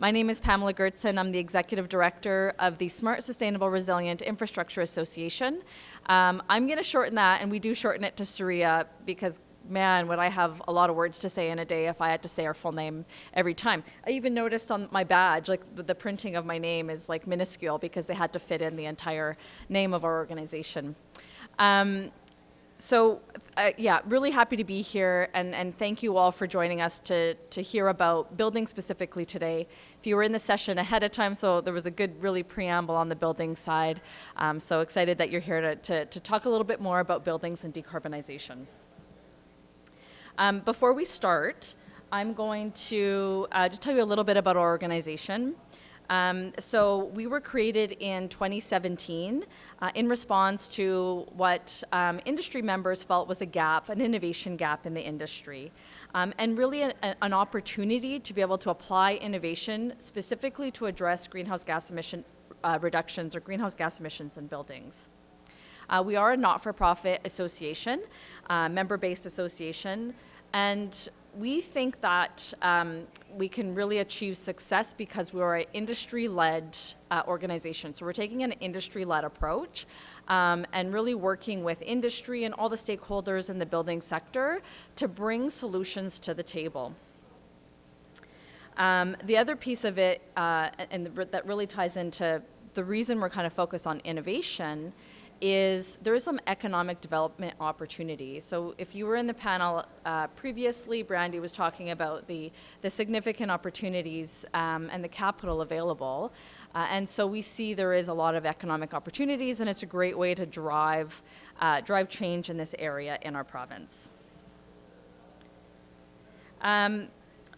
My name is Pam Goertzen. I'm the Executive Director of the Smart, Sustainable, Resilient Infrastructure Association. I'm going to shorten that, and we do shorten it to SSRIA because, man, would I have a lot of words to say in a day if I had to say our full name every time. I even noticed on my badge, like the printing of my name is like minuscule because they had to fit in the entire name of our organization. Yeah, really happy to be here, and thank you all for joining us to hear about building specifically today. If you were in the session ahead of time, so there was a good, really preamble on the building side. So excited that you're here to talk a little bit more about buildings and decarbonization. Before we start, I'm going to just tell you a little bit about our organization. So we were created in 2017 in response to what industry members felt was a gap, an innovation gap in the industry, and really an opportunity to be able to apply innovation specifically to address greenhouse gas emission reductions or greenhouse gas emissions in buildings. We are a not-for-profit association, member-based association, and we think that we can really achieve success because we're an industry-led organization. So we're taking an industry-led approach and really working with industry and all the stakeholders in the building sector to bring solutions to the table. The other piece of it, and that really ties into the reason we're kind of focused on innovation, is there is some economic development opportunity. So if you were in the panel previously, Brandy was talking about the significant opportunities and the capital available. And so we see there is a lot of economic opportunities, and it's a great way to drive change in this area in our province.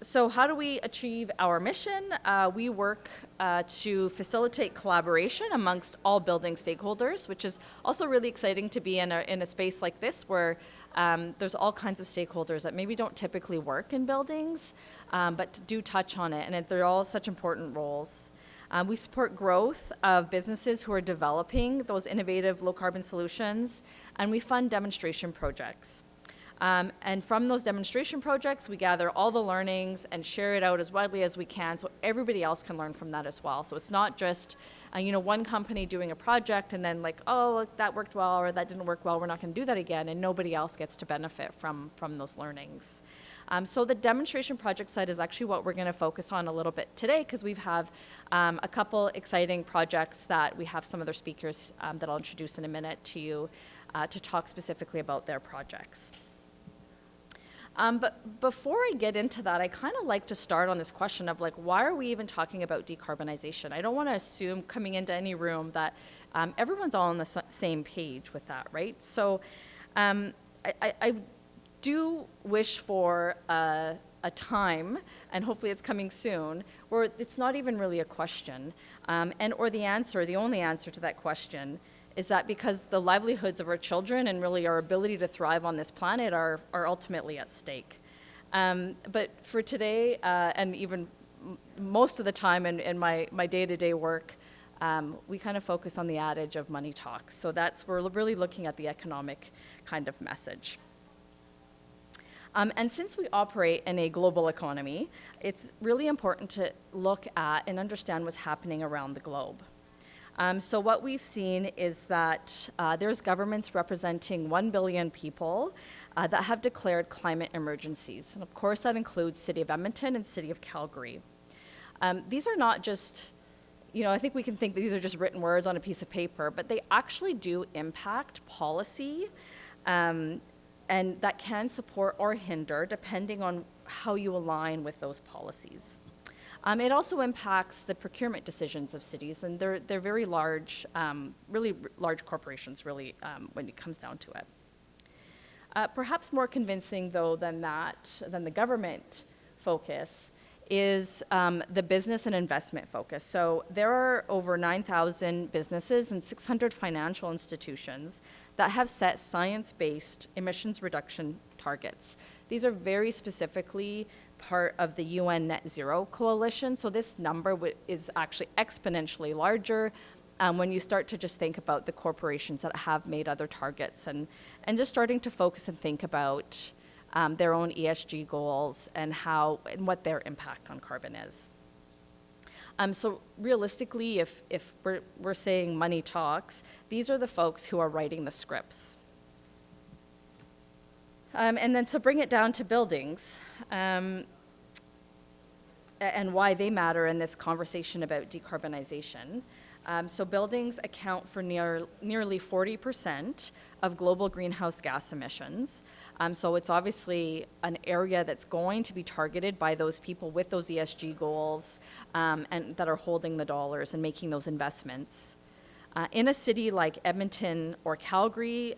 So how do we achieve our mission? We work to facilitate collaboration amongst all building stakeholders, which is also really exciting to be in a space like this where there's all kinds of stakeholders that maybe don't typically work in buildings, but do touch on it, and they're all such important roles. We support growth of businesses who are developing those innovative low-carbon solutions, and we fund demonstration projects. And from those demonstration projects, we gather all the learnings and share it out as widely as we can so everybody else can learn from that as well. So it's not just one company doing a project and then like, oh, that worked well or that didn't work well, we're not going to do that again, and nobody else gets to benefit from those learnings. So the demonstration project side is actually what we're going to focus on a little bit today because we have a couple exciting projects that we have some other speakers that I'll introduce in a minute to you to talk specifically about their projects. But before I get into that, I kind of like to start on this question of like, why are we even talking about decarbonization? I don't want to assume coming into any room that everyone's all on the same page with that, right? So I do wish for a time, and hopefully it's coming soon, where it's not even really a question, or the only answer to that question is that because the livelihoods of our children and really our ability to thrive on this planet are ultimately at stake. But for today, and even most of the time in my day-to-day work, we kind of focus on the adage of money talks. So we're really looking at the economic kind of message. And since we operate in a global economy, it's really important to look at and understand what's happening around the globe. So what we've seen is that there's governments representing 1 billion people that have declared climate emergencies. And of course, that includes City of Edmonton and City of Calgary. These are not just, I think we can think these are just written words on a piece of paper, but they actually do impact policy, and that can support or hinder depending on how you align with those policies. It also impacts the procurement decisions of cities, and they're very large, really large corporations, really, when it comes down to it. Perhaps more convincing, though, than the government focus is the business and investment focus. So there are over 9,000 businesses and 600 financial institutions that have set science-based emissions reduction targets. These are very specifically part of the UN Net Zero Coalition. So this number is actually exponentially larger when you start to just think about the corporations that have made other targets and just starting to focus and think about their own ESG goals and what their impact on carbon is. So realistically, if we're saying money talks, these are the folks who are writing the scripts. And then so bring it down to buildings and why they matter in this conversation about decarbonization. So buildings account for nearly 40% of global greenhouse gas emissions. So it's obviously an area that's going to be targeted by those people with those ESG goals and that are holding the dollars and making those investments. In a city like Edmonton or Calgary,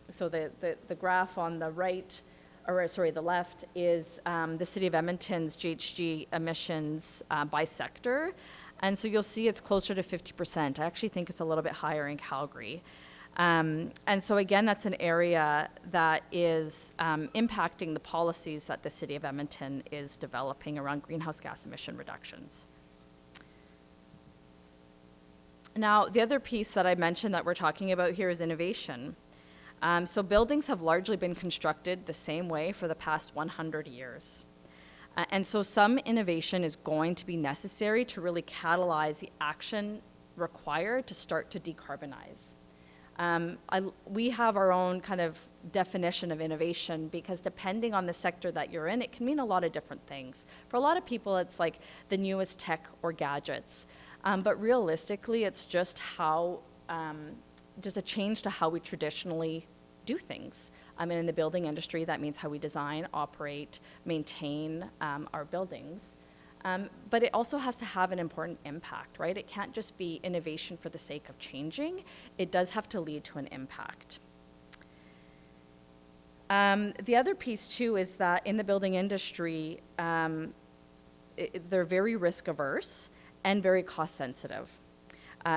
so the graph on the right, or sorry, the left is the city of Edmonton's GHG emissions by sector. And so you'll see it's closer to 50%. I actually think it's a little bit higher in Calgary. And so again, that's an area that is impacting the policies that the city of Edmonton is developing around greenhouse gas emission reductions. Now, the other piece that I mentioned that we're talking about here is innovation. So buildings have largely been constructed the same way for the past 100 years. And so some innovation is going to be necessary to really catalyze the action required to start to decarbonize. We have our own kind of definition of innovation because depending on the sector that you're in, it can mean a lot of different things. For a lot of people, it's like the newest tech or gadgets. But realistically, it's just just a change to how we traditionally do things. In the building industry, that means how we design, operate, maintain our buildings. But it also has to have an important impact, right? It can't just be innovation for the sake of changing. It does have to lead to an impact. The other piece, too, is that in the building industry, they're very risk averse and very cost sensitive.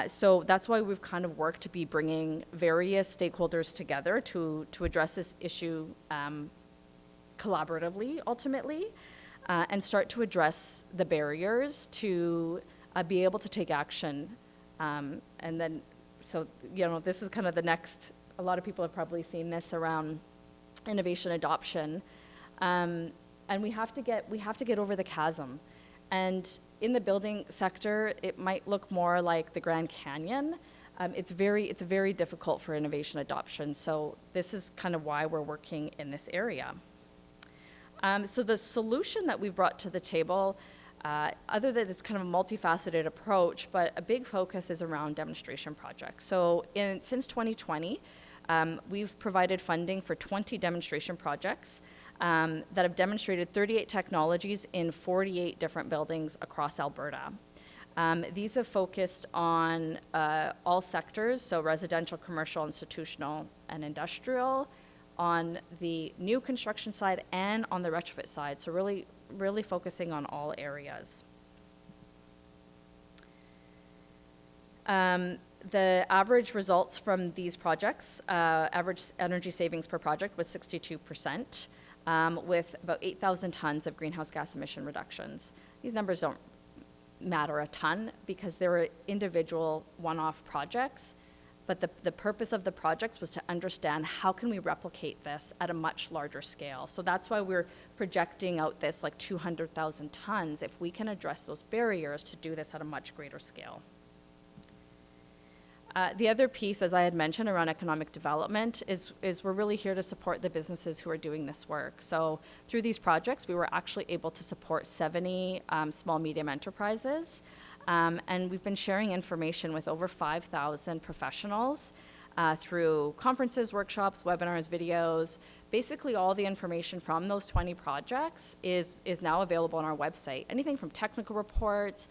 So that's why we've kind of worked to be bringing various stakeholders together to address this issue collaboratively, ultimately, and start to address the barriers to be able to take action. And then, so, this is kind of the next, a lot of people have probably seen this around innovation adoption. And we have to get over the chasm. And in the building sector, it might look more like the Grand Canyon. It's very difficult for innovation adoption. So this is kind of why we're working in this area. So the solution that we've brought to the table, other than it's kind of a multifaceted approach, but a big focus is around demonstration projects. So since 2020, we've provided funding for 20 demonstration projects that have demonstrated 38 technologies in 48 different buildings across Alberta. These have focused on all sectors, so residential, commercial, institutional, and industrial, on the new construction side and on the retrofit side, so really focusing on all areas. The average results from these projects, average energy savings per project was 62%, with about 8,000 tons of greenhouse gas emission reductions. These numbers don't matter a ton because they're individual one-off projects, but the purpose of the projects was to understand how can we replicate this at a much larger scale. So that's why we're projecting out this like 200,000 tons if we can address those barriers to do this at a much greater scale. The other piece, as I had mentioned, around economic development is we're really here to support the businesses who are doing this work. So through these projects, we were actually able to support 70 small, medium enterprises. And we've been sharing information with over 5,000 professionals through conferences, workshops, webinars, videos. Basically, all the information from those 20 projects is now available on our website. Anything from technical reports,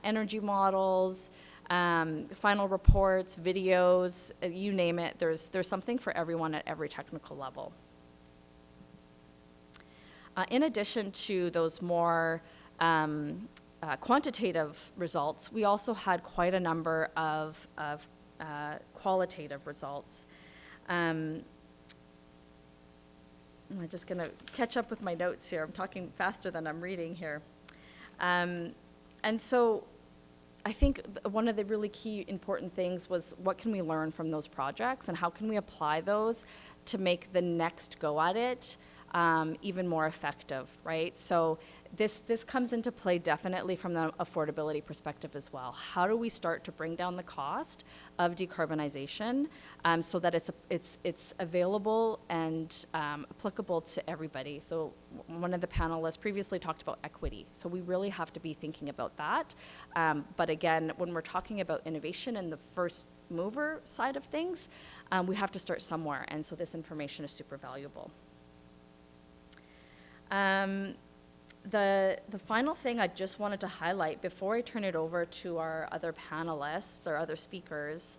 energy models, final reports, videos, you name it. There's something for everyone at every technical level. In addition to those more quantitative results, we also had quite a number of qualitative results. I'm just going to catch up with my notes here. I'm talking faster than I'm reading here. And so I think one of the really key important things was what can we learn from those projects and how can we apply those to make the next go at it even more effective, right? So This comes into play definitely from the affordability perspective as well. How do we start to bring down the cost of decarbonization so that it's available and applicable to everybody? So one of the panelists previously talked about equity. So we really have to be thinking about that. But again, when we're talking about innovation and the first mover side of things, we have to start somewhere. And so this information is super valuable. The final thing I just wanted to highlight before I turn it over to our other panelists or other speakers,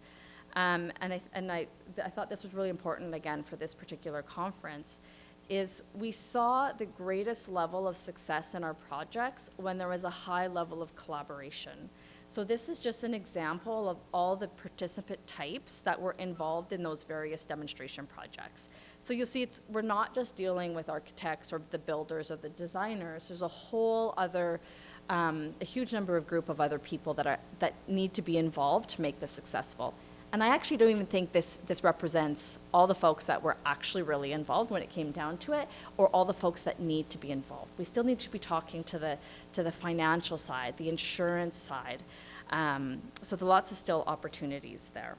and I thought this was really important again for this particular conference, is we saw the greatest level of success in our projects when there was a high level of collaboration. So this is just an example of all the participant types that were involved in those various demonstration projects. So you'll see we're not just dealing with architects or the builders or the designers. There's a whole other, a huge number of group of other people that need to be involved to make this successful. And I actually don't even think this represents all the folks that were actually really involved when it came down to it, or all the folks that need to be involved. We still need to be talking to the financial side, the insurance side. So there are lots of still opportunities there.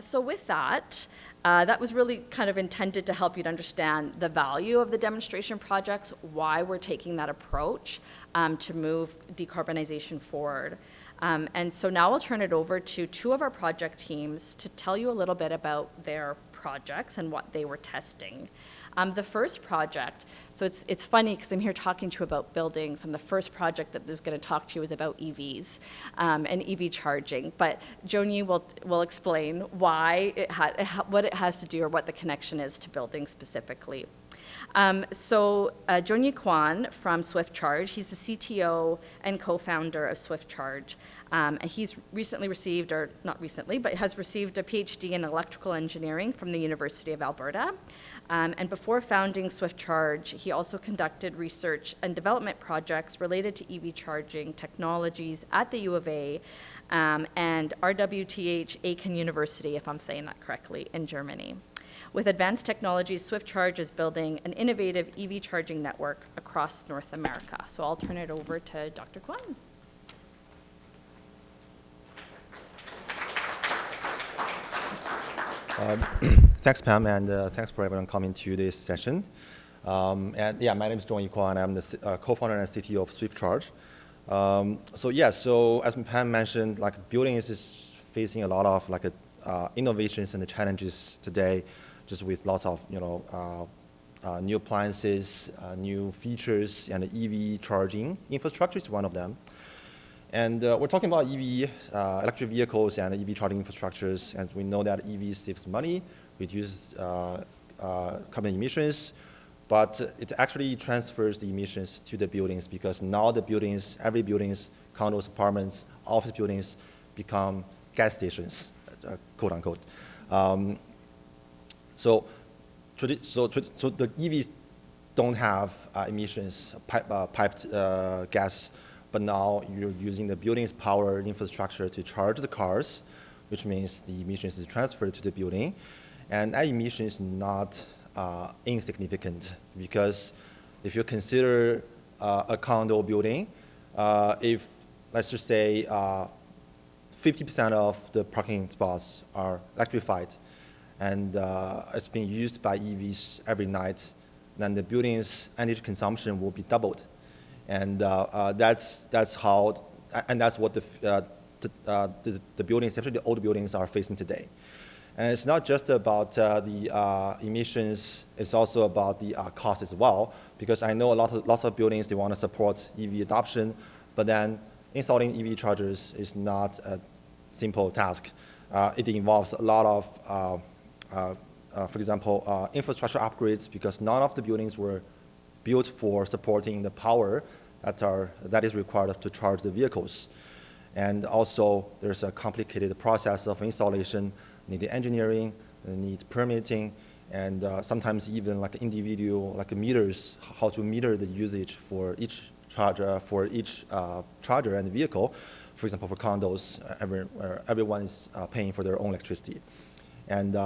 So with that, that was really kind of intended to help you to understand the value of the demonstration projects, why we're taking that approach to move decarbonization forward. And so now I'll turn it over to two of our project teams to tell you a little bit about their projects and what they were testing. The first project, so it's funny because I'm here talking to you about buildings, and the first project that is going to talk to you is about EVs and EV charging. But Zhongyi will explain why what it has to do or what the connection is to buildings specifically. So Zhongyi Quan from Swiftcharge, he's the CTO and co-founder of Swiftcharge. And he's recently received, or not recently, but has received a PhD in electrical engineering from the University of Alberta. And before founding Swiftcharge, he also conducted research and development projects related to EV charging technologies at the U of A and RWTH Aachen University, if I'm saying that correctly, in Germany. With advanced technologies, Swiftcharge is building an innovative EV charging network across North America. So I'll turn it over to Dr. Quan. Thanks, Pam, and thanks for everyone coming to this session. And yeah, my name is Zhongyi Quan. I'm the co-founder and CTO of Swiftcharge. So as Pam mentioned, like buildings is facing a lot of innovations and the challenges today, just with lots of new appliances, new features, and EV charging infrastructure is one of them. And we're talking about EV, electric vehicles and EV charging infrastructures, and we know that EV saves money, reduces carbon emissions, but it actually transfers the emissions to the buildings because now the buildings, every buildings, condos, apartments, office buildings become gas stations, quote unquote. So the EVs don't have emissions, piped gas, but now you're using the building's power infrastructure to charge the cars, which means the emissions is transferred to the building. And that emission is not insignificant because if you consider a condo building, if let's just say 50% of the parking spots are electrified and it's being used by EVs every night, then the building's energy consumption will be doubled. And that's what the buildings, especially the old buildings, are facing today. And it's not just about the emissions; it's also about the cost as well. Because I know lots of buildings they want to support EV adoption, but then installing EV chargers is not a simple task. It involves a lot of, for example, infrastructure upgrades because none of the buildings were built for supporting the power that is required to charge the vehicles. And also, there's a complicated process of installation, need engineering, need permitting, and sometimes even like individual meters, how to meter the usage for each charger, and the vehicle. For example, for condos, everyone is paying for their own electricity. And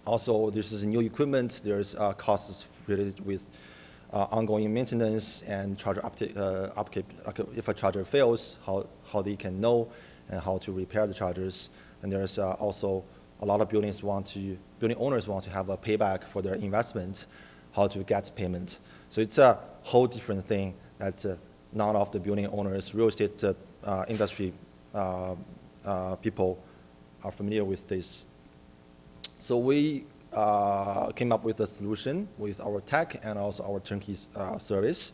also, this is new equipment. There's costs related with ongoing maintenance and charger upkeep. Like if a charger fails, how they can know and how to repair the chargers. And there's also a lot of building owners want to have a payback for their investment, how to get payment. So it's a whole different thing that none of the building owners, real estate industry people are familiar with this. So we came up with a solution with our tech and also our turnkey service.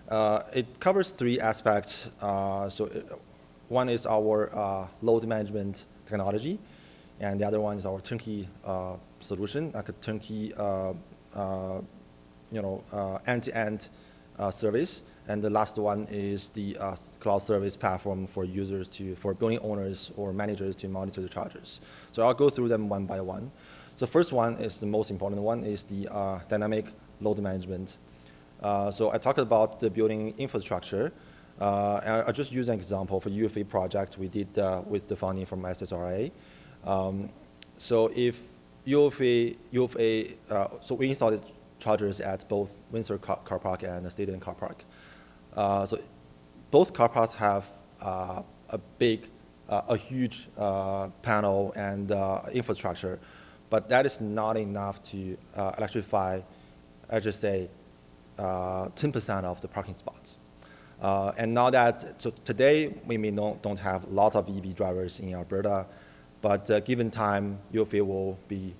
It covers three aspects. One is our load management technology, and the other one is our turnkey solution, like a turnkey, end-to-end service. And the last one is the cloud service platform for users for building owners or managers to monitor the chargers. So I'll go through them one by one. So first one is the most important one, is the dynamic load management. So I talked about the building infrastructure. I'll just use an example for UFA project we did with the funding from SSRIA. So if UFA, so we installed chargers at both Windsor car park and the Stadium car park. So both car parks have a huge panel and infrastructure, but that is not enough to electrify, I just say, 10% of the parking spots. And now so today we may don't have a lot of EV drivers in Alberta, but given time, UFA will be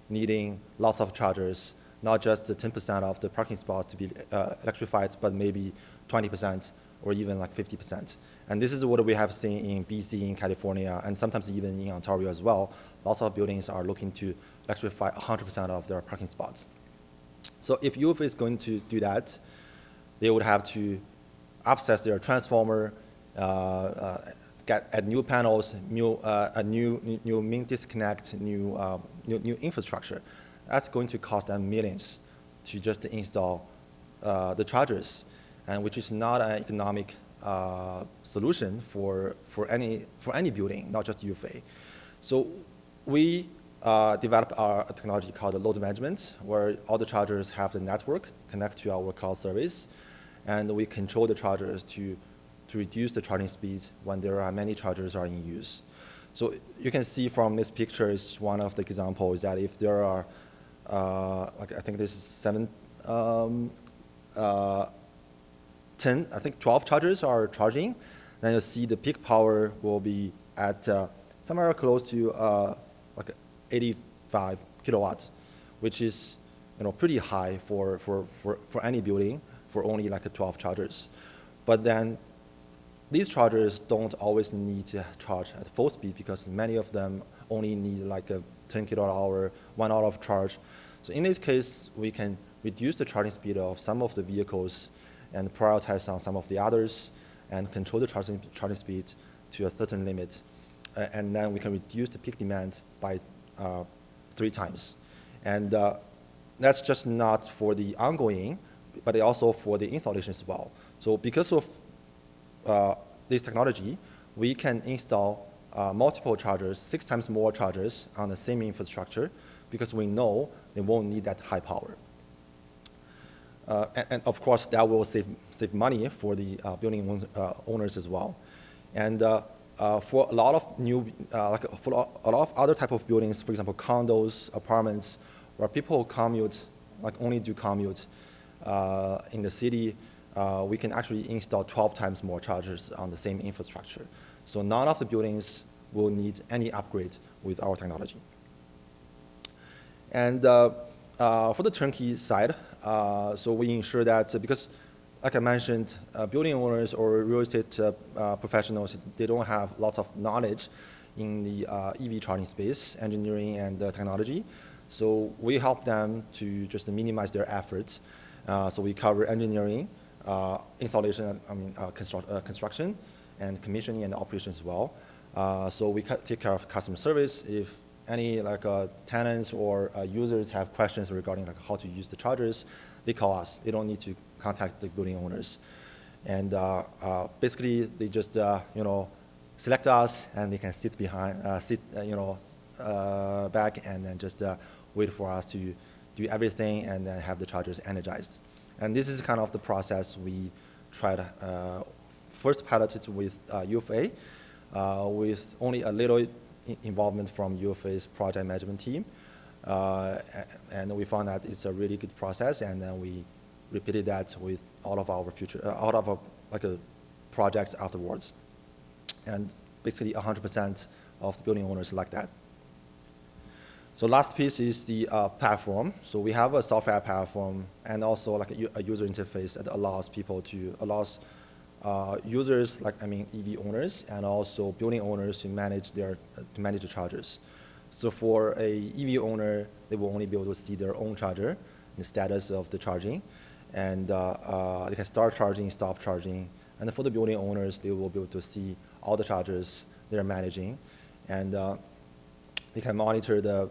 needing lots of chargers, not just the 10% of the parking spots to be electrified, but maybe 20% or even like 50%. And this is what we have seen in BC, in California, and sometimes even in Ontario as well. Lots of buildings are looking to electrify 100% of their parking spots. So if UFA is going to do that, they would have to access their transformer, add new panels, a new main disconnect, new infrastructure. That's going to cost them millions to just install the chargers, and which is not an economic solution for any building, not just UFA. So we developed our technology called load management, where all the chargers have the network connect to our cloud service, and we control the chargers to reduce the charging speeds when there are many chargers are in use. So you can see from this picture is one of the examples that if there are, I think this is 12 chargers are charging, then you see the peak power will be at somewhere close to 85 kilowatts, which is pretty high for any building for only 12 chargers. But then these chargers don't always need to charge at full speed because many of them only need a 10 kilowatt hour, 1 hour of charge. So in this case, we can reduce the charging speed of some of the vehicles and prioritize on some of the others and control the charging speed to a certain limit. And then we can reduce the peak demand by 3 times. And that's just not for the ongoing, but also for the installation as well. So because of this technology, we can install multiple chargers, 6 times more chargers on the same infrastructure, because we know they won't need that high power. And of course, that will save money for the building owners as well. And for a lot of for a lot of other type of buildings, for example, condos, apartments, where people commute, only do commute in the city, we can actually install 12 times more chargers on the same infrastructure. So none of the buildings will need any upgrade with our technology. And for the turnkey side, so we ensure that, because like I mentioned, building owners or real estate professionals, they don't have lots of knowledge in the EV charging space, engineering and technology. So we help them to just minimize their efforts. So we cover engineering, installation, construction, and commissioning and operation as well. So we take care of customer service. If any tenants or users have questions regarding how to use the chargers, they call us. They don't need to contact the building owners. And basically, they just select us, and they can sit behind, back, and then just wait for us to do everything, and then have the chargers energized. And this is kind of the process we tried. First piloted with UFA, with only a little involvement from UFA's project management team. And we found that it's a really good process, and then we repeated that with all of our projects afterwards. And basically 100% of the building owners like that. So last piece is the platform. So we have a software platform and also like a user interface that allows users, EV owners and also building owners to manage the chargers. So for a EV owner, they will only be able to see their own charger and the status of the charging, and they can start charging, stop charging. And for the building owners, they will be able to see all the chargers they're managing, and they can monitor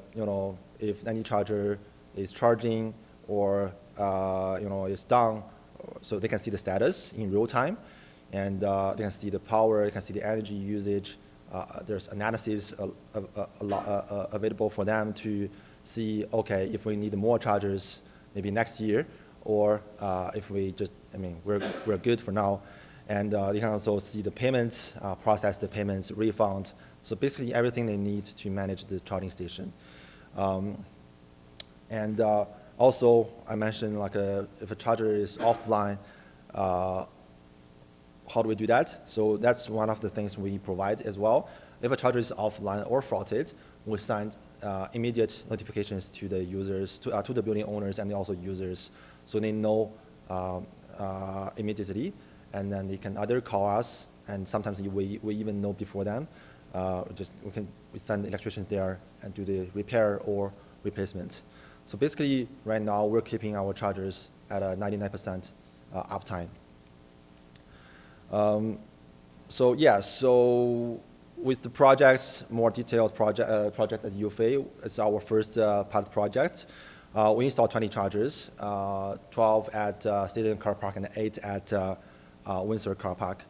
if any charger is charging or is down, so they can see the status in real time, and they can see the power, they can see the energy usage. There's analysis available for them to see, okay, if we need more chargers maybe next year, or if we just, we're good for now. And they can also see the payments, process the payments, refund. So basically everything they need to manage the charging station. Also, I mentioned if a charger is offline, how do we do that? So that's one of the things we provide as well. If a charger is offline or faulted, we send immediate notifications to the users, to the building owners and also users, so they know immediately, and then they can either call us, and sometimes we even know before them. We send electricians there and do the repair or replacement. So basically, right now we're keeping our chargers at a 99% uptime. So with the projects, more detailed project at UFA, it's our first pilot project. We installed 20 chargers, 12 at Stadium Car Park and 8 at Windsor Car Park.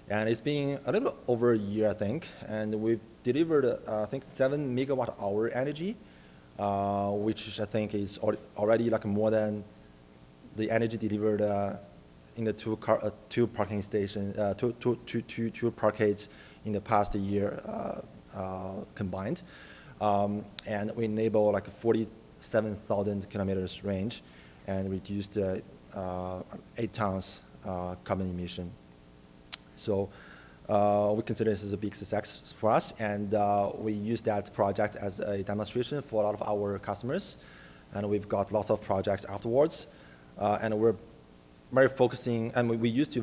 And it's been a little over a year, I think, and we've delivered, I think, 7 megawatt hour energy, which I think is already more than the energy delivered in the two parking stations, two parkades in the past year combined. And we enable 47,000 kilometers range and reduced 8 tons carbon emission. So we consider this as a big success for us, and we use that project as a demonstration for a lot of our customers, and we've got lots of projects afterwards, and we're very focusing, and we used to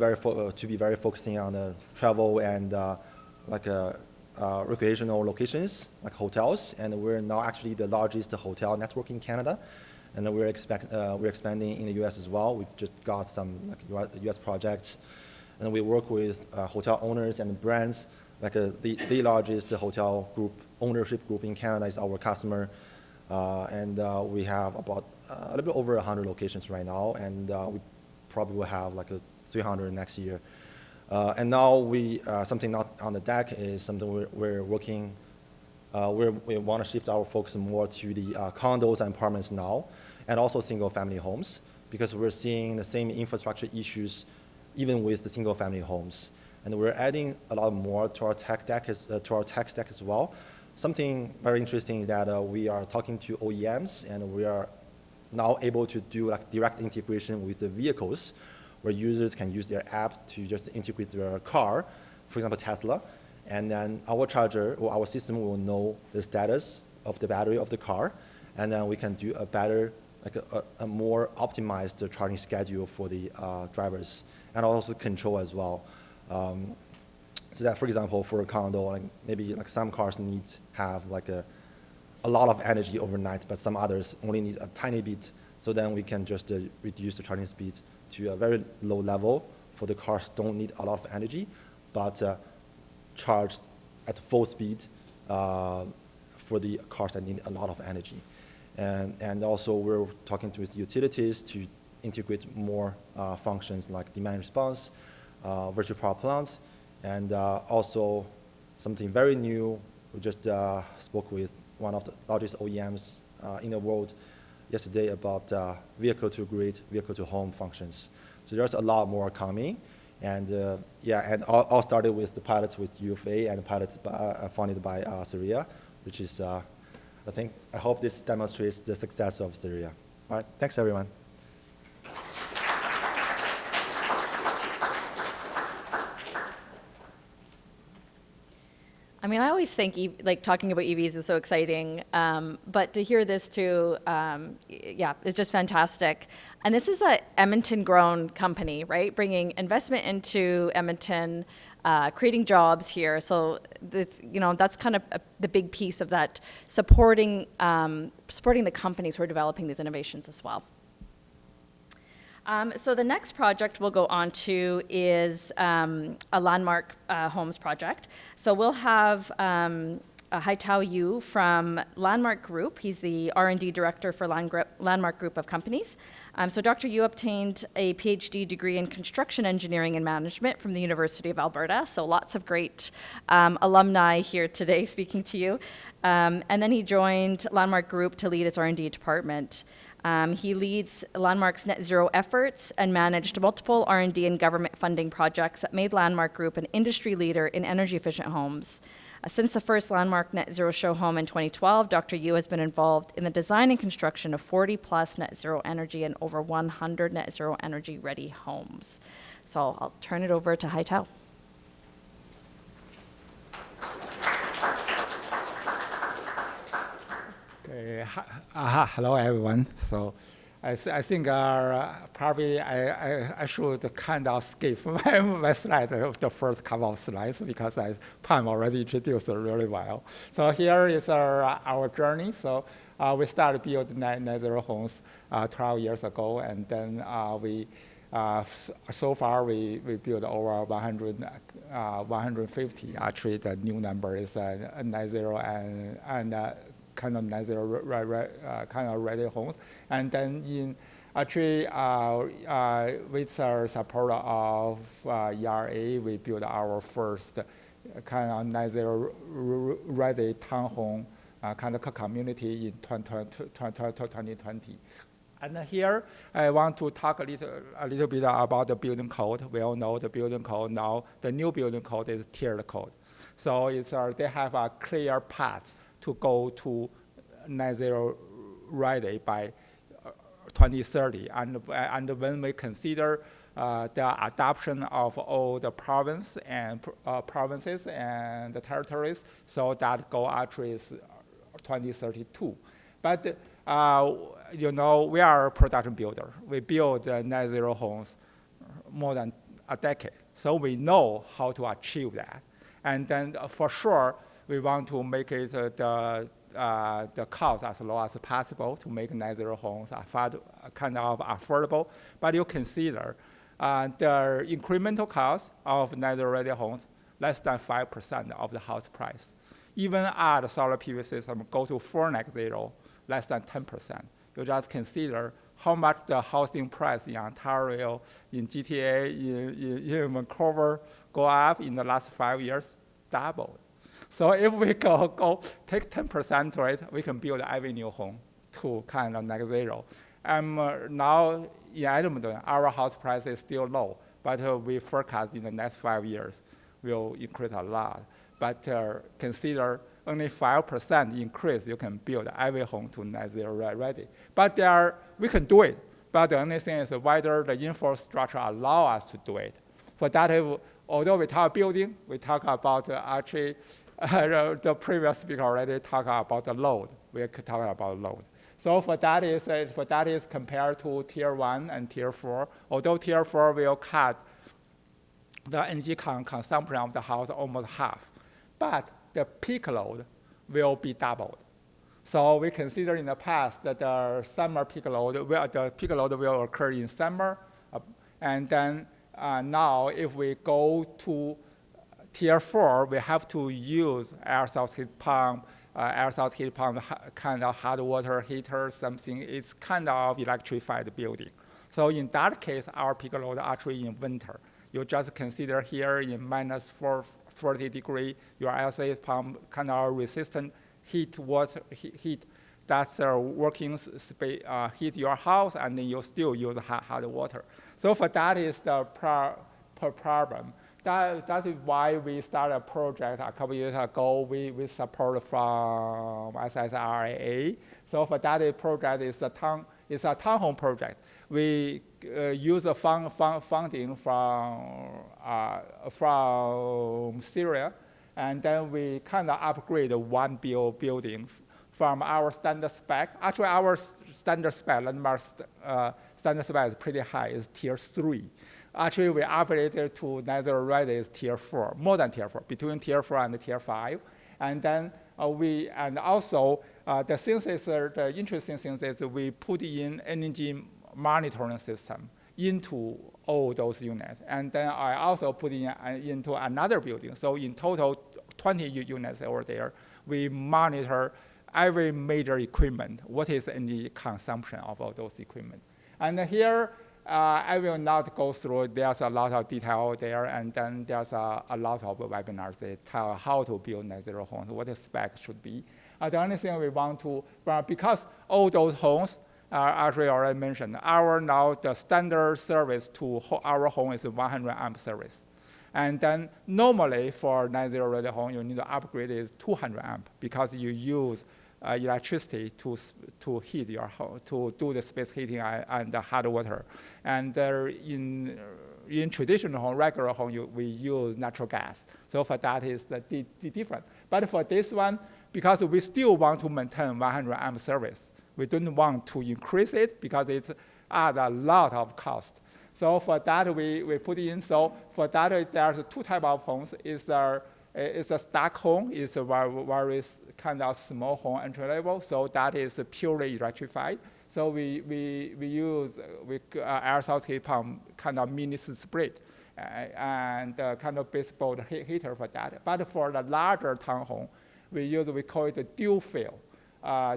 be very focusing on travel and recreational locations like hotels, and we're now actually the largest hotel network in Canada, and we're expanding in the U.S. as well. We've just got some U.S. projects. And we work with hotel owners and brands. The largest hotel group, ownership group in Canada is our customer. And we have about a little bit over 100 locations right now. And we probably will have 300 next year. And now something not on the deck is something we're working. We want to shift our focus more to the condos and apartments now, and also single family homes, because we're seeing the same infrastructure issues even with the single-family homes. And we're adding a lot more to our tech stack as well. Something very interesting is that we are talking to OEMs, and we are now able to do direct integration with the vehicles, where users can use their app to just integrate their car, for example, Tesla, and then our charger or our system will know the status of the battery of the car, and then we can do a better, a more optimized charging schedule for the drivers, and also control as well. So that, for example, for a condo, maybe some cars have a lot of energy overnight, but some others only need a tiny bit. So then we can just reduce the charging speed to a very low level for the cars don't need a lot of energy, but charge at full speed for the cars that need a lot of energy. And also we're talking with utilities to integrate more functions like demand response, virtual power plants, and also something very new. We just spoke with one of the largest OEMs in the world yesterday about vehicle-to-grid, vehicle-to-home functions. So there's a lot more coming. And and all started with the pilots with U of A and pilots funded by SSRIA, which is, I hope this demonstrates the success of SSRIA. All right, thanks everyone. I mean, I always think like talking about EVs is so exciting, but to hear this too, it's just fantastic. And this is a Edmonton-grown company, right? Bringing investment into Edmonton, creating jobs here. So this, that's kind of the big piece of that, supporting the companies who are developing these innovations as well. So the next project we'll go on to is a landmark homes project. So we'll have Haitao Yu from Landmark Group. He's the R&D director for Landmark Group of companies. So Dr. Yu obtained a PhD degree in construction engineering and management from the University of Alberta. So lots of great alumni here today speaking to you. And then he joined Landmark Group to lead its R&D department. He leads Landmark's net zero efforts and managed multiple R&D and government funding projects that made Landmark Group an industry leader in energy efficient homes. Since the first Landmark Net Zero Show Home in 2012, Dr. Yu has been involved in the design and construction of 40 plus net zero energy and over 100 net zero energy ready homes. So I'll turn it over to Haitao. Okay. Hello, everyone. So I think probably I should kind of skip my slide, the first couple of slides, because Pam already introduced it really well. So here is our journey. So we started building net zero homes 12 years ago, and then so far we built over 150. Actually, the new number is net zero and kind of net zero kind of ready homes. And then with the support of ERA, we built our first kind of net zero ready townhome kind of community in 2020. And here I want to talk a little bit about the building code. We all know the building code now. The new building code is tiered code. So it's they have a clear path to go to net zero ready by 2030. And when we consider the adoption of all the provinces and the territories, so that goal actually is 2032. But we are a production builder. We build net zero homes more than a decade, so we know how to achieve that. And then for sure, we want to make it the cost as low as possible to make net zero homes kind of affordable. But you consider the incremental cost of net zero ready homes less than 5% of the house price. Even at the solar PV system go to full net zero, less than 10%. You just consider how much the housing price in Ontario, in GTA, in Vancouver go up in the last 5 years, doubled. So if we go take 10% to it, we can build every new home to kind of net zero. Now in Edmonton, our house price is still low, but we forecast in the next 5 years will increase a lot. But consider only 5% increase, you can build every home to net zero ready. But we can do it. But the only thing is whether the infrastructure allow us to do it. For that, although we talk building, we talk about actually the previous speaker already talked about the load. We could talk about load. So for that is compared to tier 1 and tier 4. Although tier 4 will cut the energy consumption of the house almost half, but the peak load will be doubled. So we consider in the past that the summer peak load will occur in summer, and then now if we go to tier 4, we have to use air source heat pump, kind of hot water heater, something. It's kind of electrified building. So in that case, our peak load actually in winter. You just consider here in minus 40 degree, your LCA pump kind of resistant heat that's a working space, heat your house, and then you still use hot water. So for that is the problem. That is why we started a project a couple years ago with support from SSRIA. So for that project is a townhome project. We use a funding from Syria, and then we kind of upgrade one building from our standard spec. Actually, our standard spec, landmark standard spec is pretty high, it's tier 3. Actually, we upgraded to Nether Ready is tier 4, more than tier 4, between tier 4 and tier 5. And then the interesting thing is we put in energy monitoring system into all those units. And then I also put into another building. So in total, 20 units over there. We monitor every major equipment, what is the energy consumption of all those equipment. And here, I will not go through, there's a lot of detail there, and then there's a lot of webinars that tell how to build net zero homes, what the spec should be. The only thing we want to, because all those homes, actually already mentioned, the standard service to our home is 100 amp service. And then normally for net zero ready home, you need to upgrade it to 200 amp because you use electricity to heat your home, to do the space heating and the hot water. And in traditional home, regular home, we use natural gas. So for that is the different. But for this one, because we still want to maintain 100 amp service, we don't want to increase it because it adds a lot of cost. So for that, we put in. So for that, there's two types of homes. It's a stack home. It's a very kind of small home entry level. So that is purely electrified. So we use air source heat pump kind of mini split and kind of baseboard heater for that. But for the larger townhome, we call it dual fill.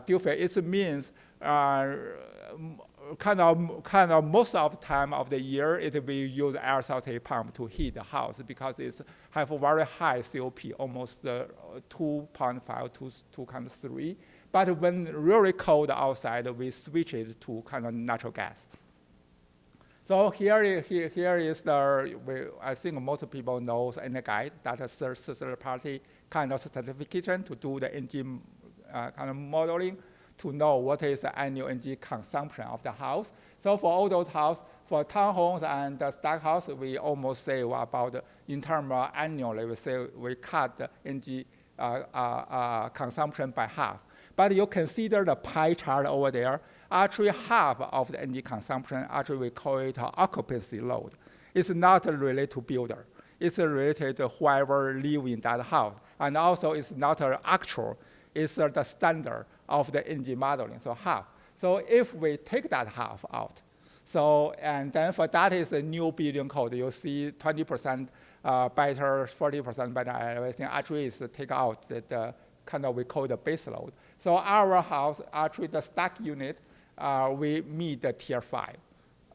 Dual fill, it means kind of most of the time of the year, it will use air source heat pump to heat the house because it have a very high COP, almost 2.5 to kind of 3. But when really cold outside, we switch it to kind of natural gas. So here is I think most people know in the guide that a third party kind of certification to do the engine kind of modeling to know what is the annual energy consumption of the house. So for all those houses, for townhomes and the stack house, we almost say about, in terms of annually, we say we cut the energy consumption by half. But you consider the pie chart over there, actually half of the energy consumption, actually we call it occupancy load. It's not related to builder. It's related to whoever live in that house. And also it's not actual, it's the standard of the energy modeling, so half. So if we take that half out, and then for that is a new building code, you see 20% better, 40% better, everything actually is take out the kind of we call the base load. So our house, actually the stack unit, we meet the tier 5.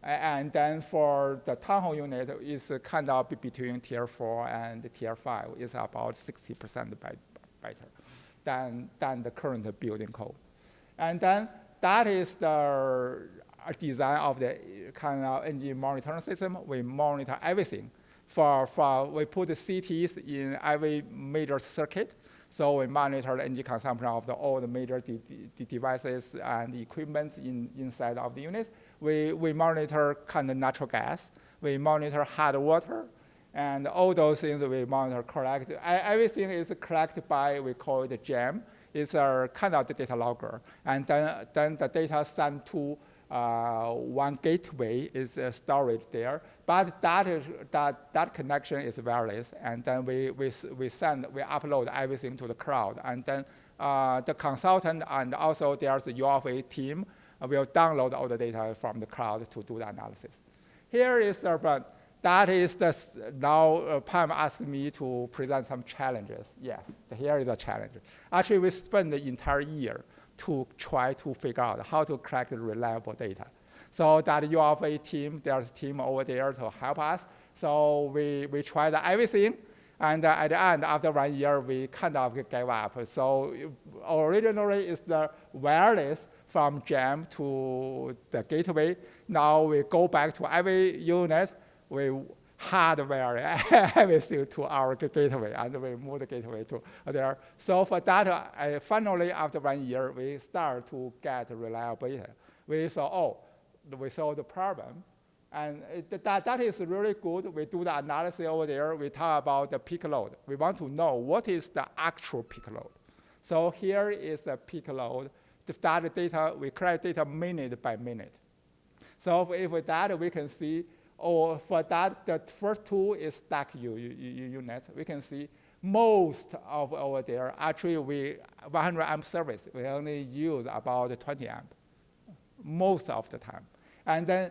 And then for the townhome unit, is kind of between tier 4 and tier 5, is about 60% better than the current building code. And then that is the design of the kind of energy monitoring system. We monitor everything. We put the CTs in every major circuit. So we monitor the energy consumption of all the major devices and equipment inside of the unit. We monitor kind of natural gas. We monitor hot water. And all those things we monitor, collect. Everything is collected by, we call it a gem. It's a kind of the data logger. And then the data sent to one gateway is storage there. But that connection is wireless. And then we upload everything to the cloud. And then the consultant and also there's a UFA team will download all the data from the cloud to do the analysis. Here is that is now Pam asked me to present some challenges. Yes, here is a challenge. Actually, we spent the entire year to try to figure out how to collect reliable data. So that UFA team, there's a team over there to help us. So we tried everything. And at the end, after 1 year, we kind of gave up. So originally, it's the wireless from jam to the gateway. Now we go back to every unit, we hardware everything to our gateway, and we move the gateway to there. So for that, finally, after 1 year, we start to get reliability. We saw, we solved the problem. And that is really good. We do the analysis over there. We talk about the peak load. We want to know what is the actual peak load. So here is the peak load. That data, we collect data minute by minute. So if with that, we can see, for that, the first two is stack units. We can see most of over there, actually 100 amp service, we only use about 20 amp, most of the time. And then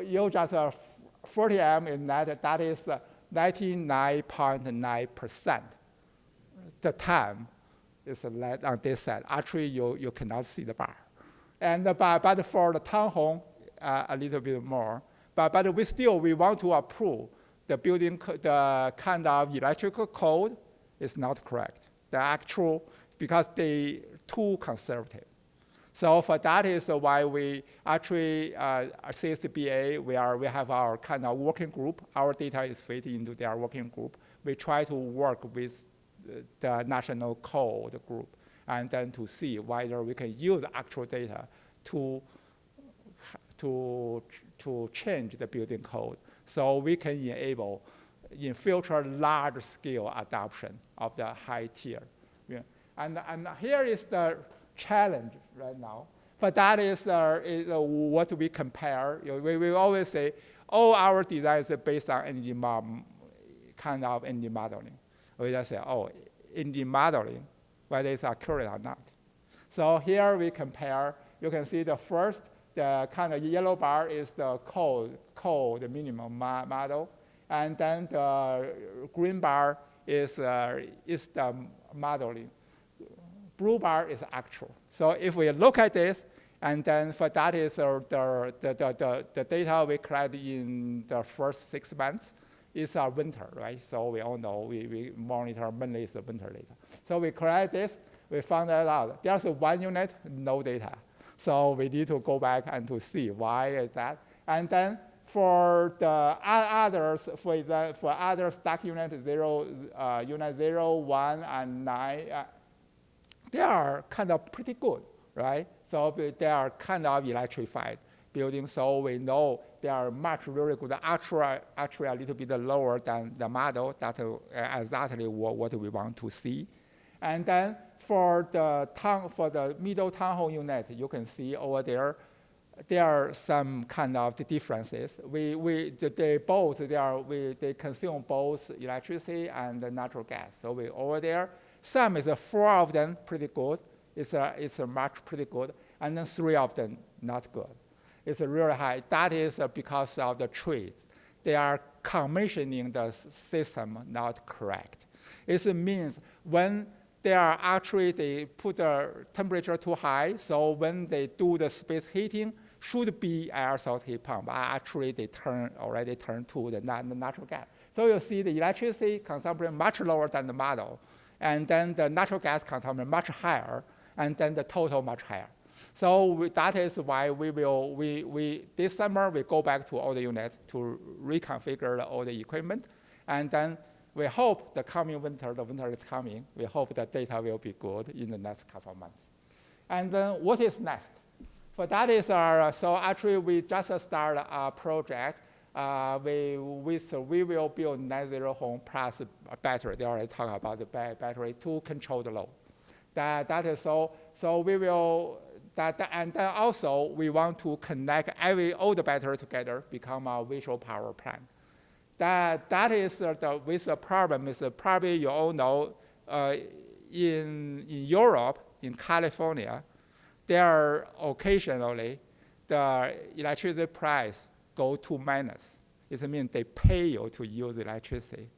you just 40 amp in that is 99.9%. The time is on this side. Actually, you cannot see the bar. And but for the townhome, a little bit more. But we want to approve the building, the kind of electrical code is not correct. The actual, because they too conservative. So for that is why we actually, CSBA, we have our kind of working group. Our data is fit into their working group. We try to work with the national code group and then to see whether we can use actual data to change the building code so we can enable in future large-scale adoption of the high tier. Yeah. And here is the challenge right now. But that is what we compare. We always say, all our design is based on energy kind of energy modeling. We just say, energy modeling, whether it's accurate or not. So here we compare. You can see the first, the kind of yellow bar is the cold minimum model. And then the green bar is the modeling. Blue bar is actual. So if we look at this, and then for that is the data we collect in the first 6 months is our winter, right? So we all know we monitor mainly is the winter data. So we collect this, we found that out. There's one unit, no data. So we need to go back and to see why is that. And then for the others, for other stack unit 0, 1, and 9, they are kind of pretty good, right? So they are kind of electrified buildings, so we know they are much really good. Actually a little bit lower than the model. That's exactly what we want to see. And then for the middle townhome unit, you can see over there are some kind of differences. They consume both electricity and natural gas. So over there, some is 4 of them pretty good. It's a much pretty good, and then 3 of them not good. It's really high. That is because of the trees. They are commissioning the system not correct. It means when they put the temperature too high, so when they do the space heating, should be air source heat pump, but actually they already turn to the natural gas. So you see the electricity consumption much lower than the model, and then the natural gas consumption much higher, and then the total much higher. So that is why this summer we go back to all the units to reconfigure all the equipment, and then we hope the coming winter, the winter is coming, we hope the data will be good in the next couple of months. And then what is next? For that is so actually we just started a project. We will build net zero home plus a battery. They already talk about the battery to control the load. That is so we will, and then also we want to connect all the battery together, become a visual power plant. That is with the problem is probably you all know in Europe, in California, there occasionally the electricity price go to minus. It means they pay you to use electricity.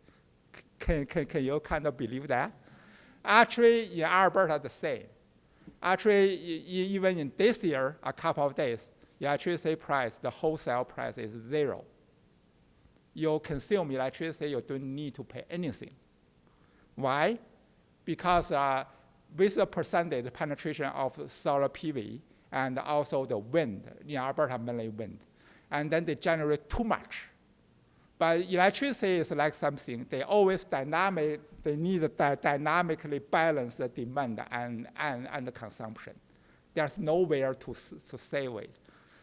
Can you kind of believe that? Actually, in Alberta, the same. Actually, even in this year, a couple of days, electricity price, the wholesale price is 0. you consume electricity, you don't need to pay anything. Why? Because with the percentage penetration of solar PV and also the wind, in Alberta mainly wind, and then they generate too much. But electricity is like something, they always they need to dynamically balance the demand and the consumption. There's nowhere to save it.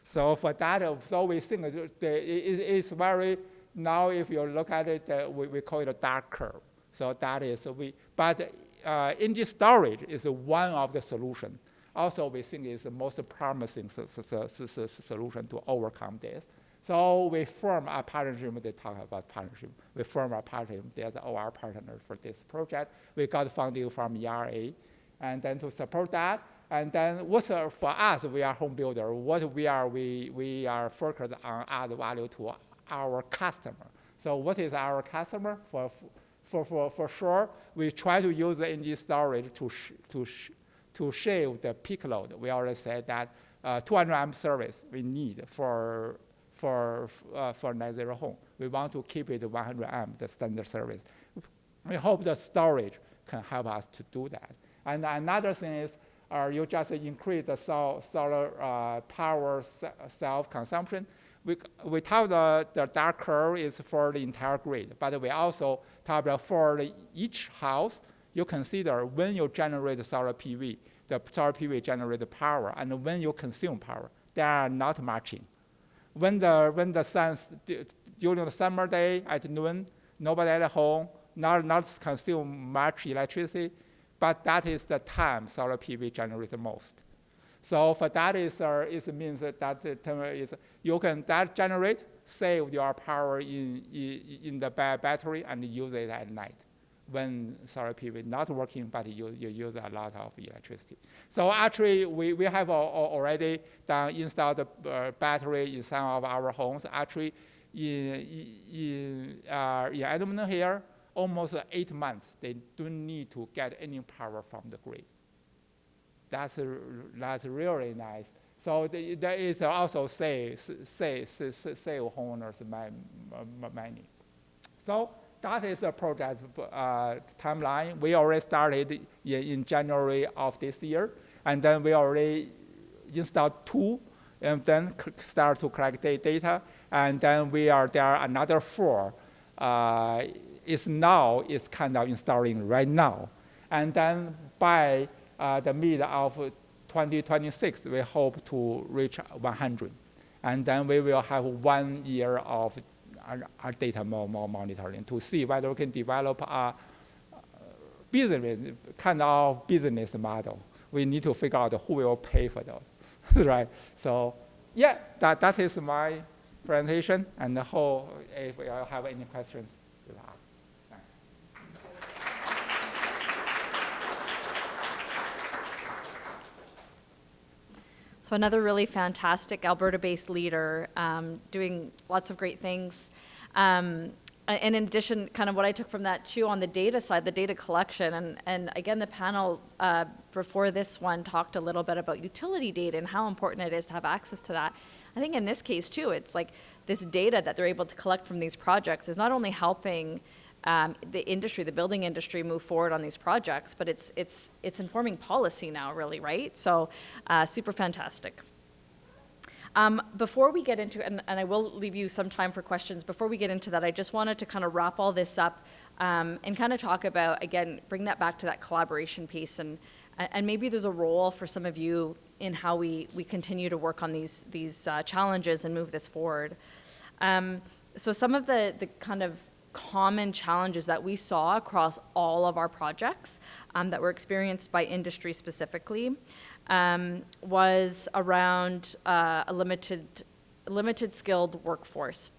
So for that, so we think it's very, now if you look at it, we call it a dark curve. So that is, but energy storage is one of the solutions. Also, we think it's the most promising solution to overcome this. So we form a partnership, they talk about partnership. We form a partnership, they're the OR partner for this project. We got funding from ERA, and then to support that. And then what's for us, we are home builder. What we are focused on add value to our customer. So what is our customer? For sure, we try to use the energy storage to shave the peak load. We already said that 200 amp service we need for net zero home. We want to keep it 100 amp, the standard service. We hope the storage can help us to do that. And another thing is, you just increase the solar power self-consumption. We tell the dark curve is for the entire grid, but we also tell that for each house, you consider when you generate solar PV, the solar PV generate the power, and when you consume power, they are not matching. When the sun, during the summer day at noon, nobody at home, not consume much electricity, but that is the time solar PV generates the most. So for that it means that you can generate, save your power in the battery and use it at night when solar PV not working, but you use a lot of electricity. So actually we have already installed the battery in some of our homes. Actually in Edmonton here, almost 8 months, they don't need to get any power from the grid. That's really nice. So that is also save homeowners money. So that is the project timeline. We already started in January of this year, and then we already installed 2, and then start to collect data, and then there are another 4. It's kind of installing right now. And then by the mid of 2026, we hope to reach 100. And then we will have 1 year of our data more monitoring to see whether we can develop a business, kind of business model. We need to figure out who will pay for those, right? So yeah, that is my presentation, and if you have any questions, we'll ask. So another really fantastic Alberta-based leader doing lots of great things. And in addition, kind of what I took from that too on the data side, the data collection, and again, the panel before this one talked a little bit about utility data and how important it is to have access to that. I think in this case too, it's like this data that they're able to collect from these projects is not only helping the industry, the building industry, move forward on these projects, but it's informing policy now, really, right? So super fantastic. Before we get into, and I will leave you some time for questions, before we get into that, I just wanted to kind of wrap all this up and kind of talk about, again, bring that back to that collaboration piece, and maybe there's a role for some of you in how we continue to work on these challenges and move this forward. So some of the kind of common challenges that we saw across all of our projects that were experienced by industry specifically was around a limited skilled workforce.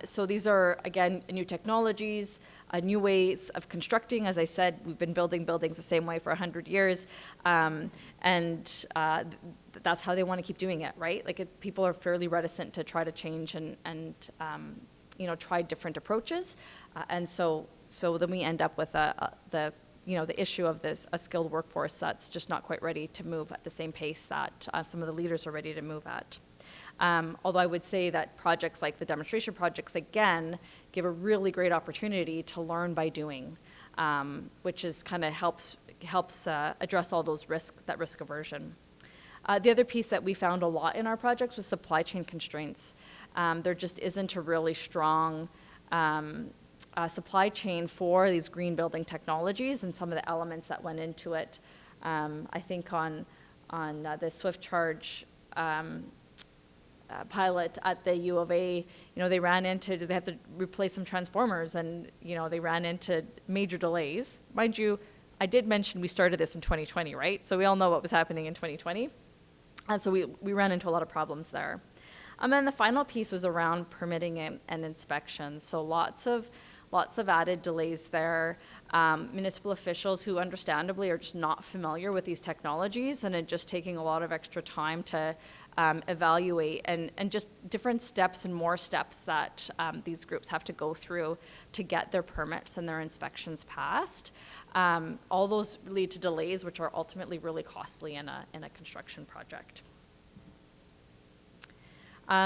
So these are, again, new technologies, new ways of constructing. As I said, we've been building buildings the same way for 100 years, and that's how they want to keep doing it, right? Like people are fairly reticent to try to change and try different approaches, and so then we end up with the issue of a skilled workforce that's just not quite ready to move at the same pace that some of the leaders are ready to move at. Although I would say that projects like the demonstration projects, again, give a really great opportunity to learn by doing, which is kind of helps address all those risk aversion. The other piece that we found a lot in our projects was supply chain constraints. There just isn't a really strong supply chain for these green building technologies and some of the elements that went into it. I think on the Swiftcharge pilot at the U of A, they had to replace some transformers, and they ran into major delays. Mind you, I did mention we started this in 2020, right? So we all know what was happening in 2020. And so we ran into a lot of problems there. And then the final piece was around permitting and inspection. So lots of added delays there. Municipal officials who understandably are just not familiar with these technologies, and it just taking a lot of extra time to evaluate, and just different steps and more steps that these groups have to go through to get their permits and their inspections passed. All those lead to delays, which are ultimately really costly in a construction project.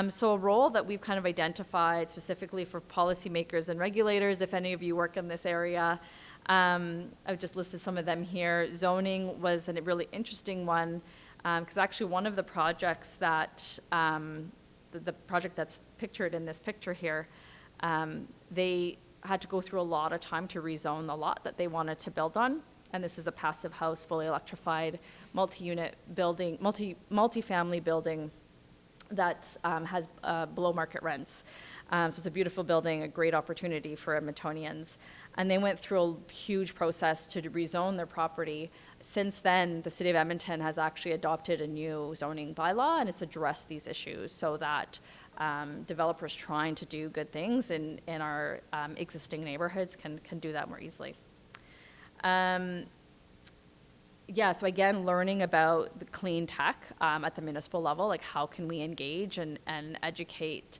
So a role that we've kind of identified specifically for policymakers and regulators, if any of you work in this area, I've just listed some of them here. Zoning was a really interesting one, because actually one of the projects that, the project that's pictured in this picture here, they had to go through a lot of time to rezone the lot that they wanted to build on. And this is a passive house, fully electrified, multi-unit building, multi-family building that has below market rents. So it's a beautiful building, a great opportunity for Edmontonians. And they went through a huge process to rezone their property. Since then, the City of Edmonton has actually adopted a new zoning bylaw, and it's addressed these issues so that developers trying to do good things in our existing neighborhoods can do that more easily. So again, learning about the clean tech at the municipal level, like how can we engage and educate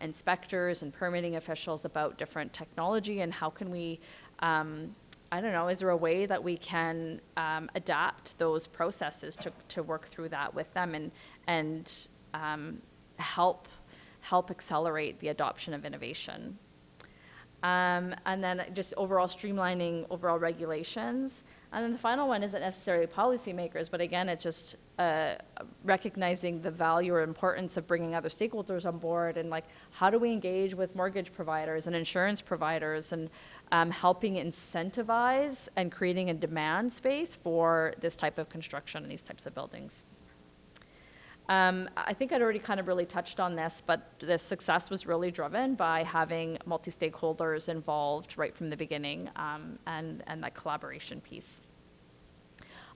inspectors and permitting officials about different technology, and how can we, is there a way that we can adapt those processes to work through that with them and help accelerate the adoption of innovation. And then just overall streamlining overall regulations. And then the final one isn't necessarily policymakers, but again, it's just recognizing the value or importance of bringing other stakeholders on board, and like, how do we engage with mortgage providers and insurance providers, and helping incentivize and creating a demand space for this type of construction and these types of buildings. I think I'd already kind of really touched on this, but the success was really driven by having multi-stakeholders involved right from the beginning, and that collaboration piece.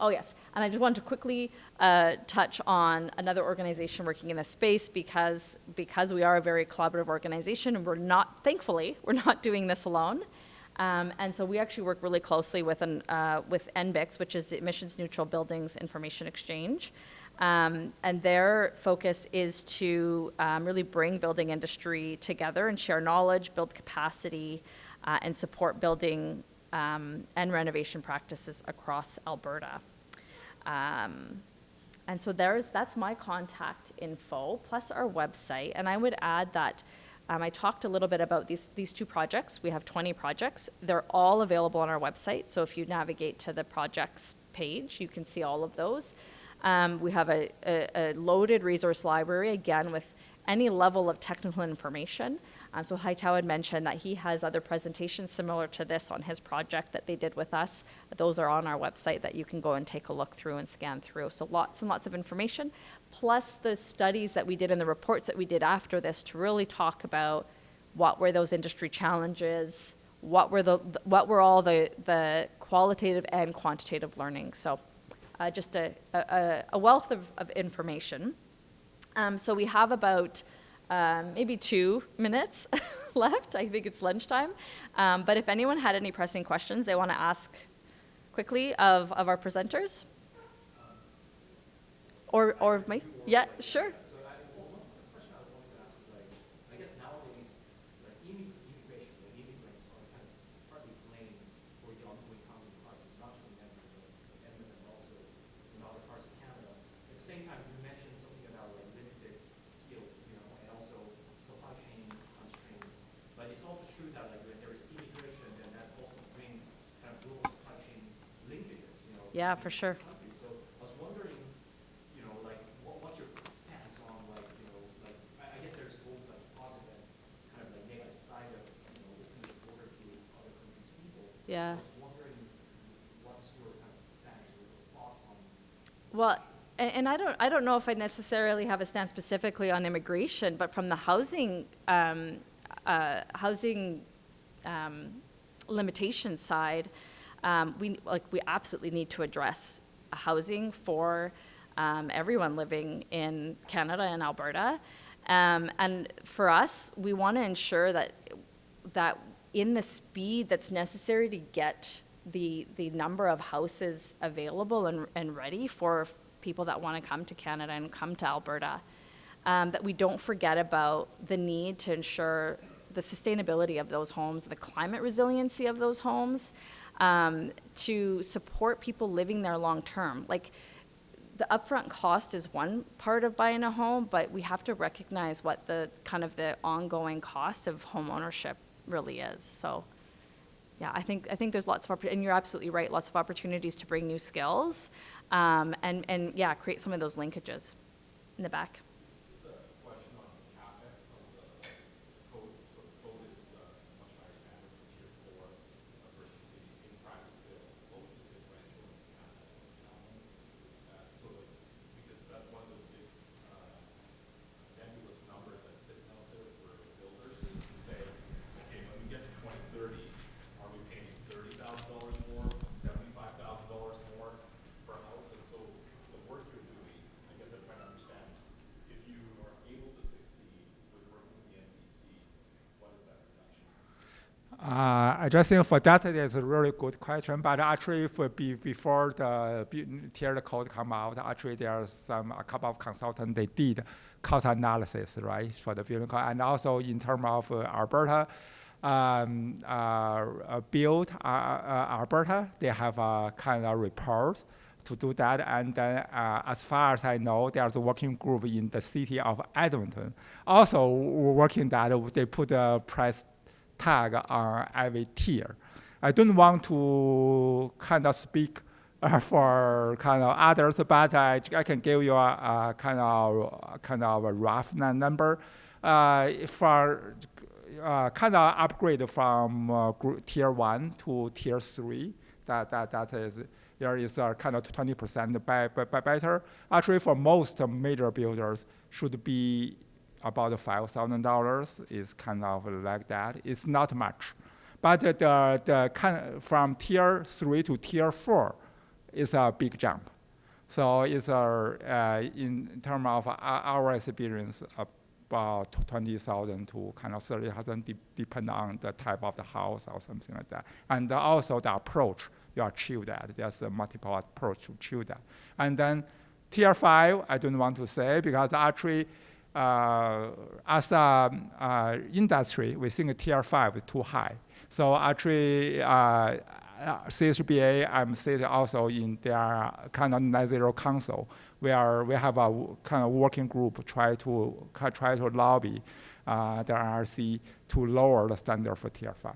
Oh yes, and I just wanted to quickly touch on another organization working in this space, because we are a very collaborative organization, and thankfully, we're not doing this alone. And so we actually work really closely with NBIX, which is the Emissions Neutral Buildings Information Exchange. And their focus is to really bring building industry together and share knowledge, build capacity, and support building and renovation practices across Alberta. And so that's my contact info, plus our website. And I would add that I talked a little bit about these two projects. We have 20 projects. They're all available on our website. So if you navigate to the projects page, you can see all of those. We have a loaded resource library, again, with any level of technical information. So Haitao had mentioned that he has other presentations similar to this on his project that they did with us. Those are on our website that you can go and take a look through and scan through. So lots and lots of information, plus the studies that we did and the reports that we did after this to really talk about what were those industry challenges, what were all the qualitative and quantitative learning. So just a wealth of information. So we have about maybe 2 minutes left. I think it's lunchtime. But if anyone had any pressing questions they want to ask quickly of our presenters, or of me. Yeah, sure. So one question I wanted to ask is, like, I guess nowadays, like immigration, like immigrants are kind of partly blamed for the ongoing economic crisis, not just in Edmonton, but also in other parts of Canada. At the same time, you mentioned something about like limited skill Yeah, for sure. country. So I was wondering, you know, like, what's your stance on, like, you know, like, I guess there's both like positive and kind of like negative side of, you know, opening the border to other countries' people. Yeah. I was wondering, what's your kind of stance or your thoughts on? Well, and I don't know if I necessarily have a stance specifically on immigration, but from the housing limitation side, we absolutely need to address housing for everyone living in Canada and Alberta, and for us, we want to ensure that in the speed that's necessary to get the number of houses available and ready for people that want to come to Canada and come to Alberta, that we don't forget about the need to ensure the sustainability of those homes, the climate resiliency of those homes, to support people living there long term. Like, the upfront cost is one part of buying a home, but we have to recognize what the kind of the ongoing cost of home ownership really is. So, yeah, I think there's lots of and you're absolutely right, lots of opportunities to bring new skills, and yeah, create some of those linkages in the back. Just a question on the CapEx on the code. So the code is much higher standard for Tier 4 versus the in-practice bill. What was the differential in CapEx on the townhomes? So because that's one of the big nebulous numbers that's sitting out there for builders is to say, okay, when we get to 2030, are we paying $30,000 more, $75,000 more per house? And so the work you're doing, I guess I'm trying to understand, if you are able to succeed with working with the NBC, what is that reduction? I just think for that it is a really good question, but actually before the tier code come out, actually there's a couple of consultants, they did cost analysis, right, for the building code. And also in terms of Alberta, Alberta, they have a kind of report to do that. And then as far as I know, there's a working group in the city of Edmonton. Also working that, they put a price tag on every tier. I don't want to kind of speak for kind of others, but I can give you a kind of a rough number. For kind of upgrade from tier 1 to tier 3, that is, there is a kind of 20% better. Actually, for most major builders, should be about $5,000 is kind of like that. It's not much. But the kind from tier 3 to tier 4 is a big jump. So it's in terms of our experience, about 20,000 to kind of 30,000, depending on the type of the house or something like that. And also the approach, you achieve that. There's a multiple approach to achieve that. And then tier 5, I don't want to say, because actually, as an industry, we think tier 5 is too high. So actually, CSBA, I'm sitting also in their kind of net zero council, where we have a kind of working group try to lobby the RRC to lower the standard for tier 5.